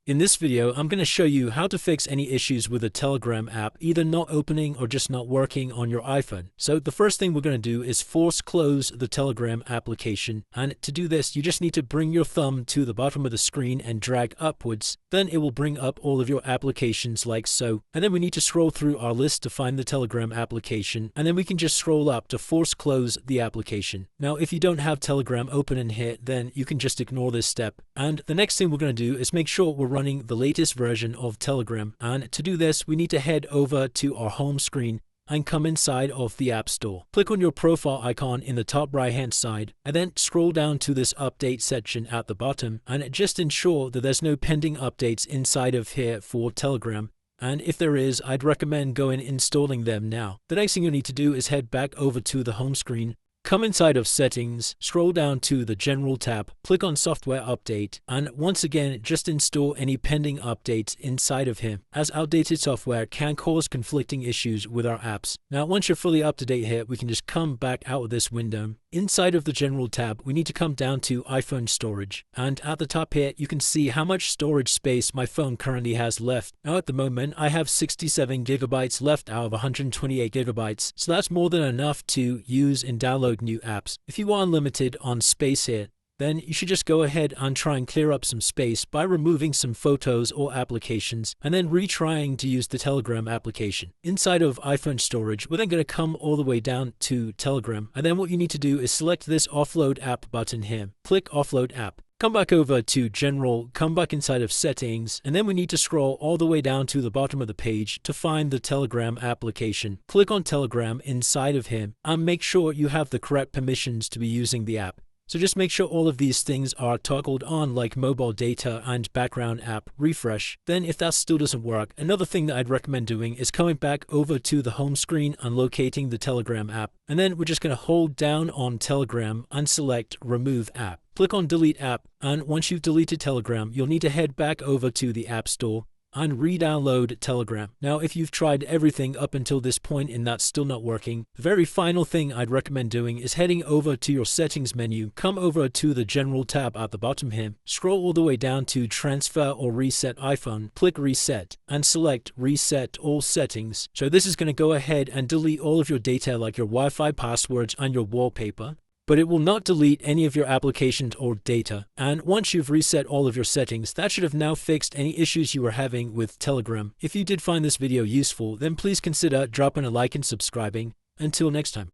In this video, I'm going to show you how to fix any issues with the Telegram app either not opening or just not working on your iPhone. So the first thing we're going to do is force close the Telegram application, and to do this you just need to bring your thumb to the bottom of the screen and drag upwards. Then it will bring up all of your applications like so, and then we need to scroll through our list to find the Telegram application, and then we can just scroll up to force close the application. Now if you don't have Telegram open in here, then you can just ignore this step, and the next thing we're going to do is make sure we're running the latest version of Telegram. And to do this, we need to head over to our home screen and come inside of the App Store. Click on your profile icon in the top right hand side and then scroll down to this update section at the bottom, and just ensure that there's no pending updates inside of here for Telegram. And if there is, I'd recommend going and installing them now. The next thing you need to do is head back over to the home screen. Come inside of Settings, scroll down to the General tab, click on Software Update, and once again just install any pending updates inside of here, as outdated software can cause conflicting issues with our apps. Now once you're fully up to date here, we can just come back out of this window. Inside of the General tab, we need to come down to iPhone storage, and at the top here you can see how much storage space my phone currently has left. Now at the moment I have 67 gigabytes left out of 128 gigabytes, so that's more than enough to use and download new apps. If you are unlimited on space here, then you should just go ahead and try and clear up some space by removing some photos or applications and then retrying to use the Telegram application. Inside of iPhone storage, we're then going to come all the way down to Telegram, and then what you need to do is select this Offload App button here. Click Offload App. Come back over to General, come back inside of Settings, and then we need to scroll all the way down to the bottom of the page to find the Telegram application. Click on Telegram inside of here and make sure you have the correct permissions to be using the app. So just make sure all of these things are toggled on, like mobile data and background app refresh. Then if that still doesn't work, another thing that I'd recommend doing is coming back over to the home screen and locating the Telegram app. And then we're just going to hold down on Telegram and select Remove App. Click on Delete App, and once you've deleted Telegram, you'll need to head back over to the App Store and re-download Telegram. Now if you've tried everything up until this point and that's still not working, the very final thing I'd recommend doing is heading over to your settings menu, come over to the General tab at the bottom here, scroll all the way down to Transfer or Reset iPhone, click Reset and select Reset All Settings. So this is going to go ahead and delete all of your data like your Wi-Fi passwords and your wallpaper, but it will not delete any of your applications or data. And once you've reset all of your settings, that should have now fixed any issues you were having with Telegram. If you did find this video useful, then please consider dropping a like and subscribing. Until next time.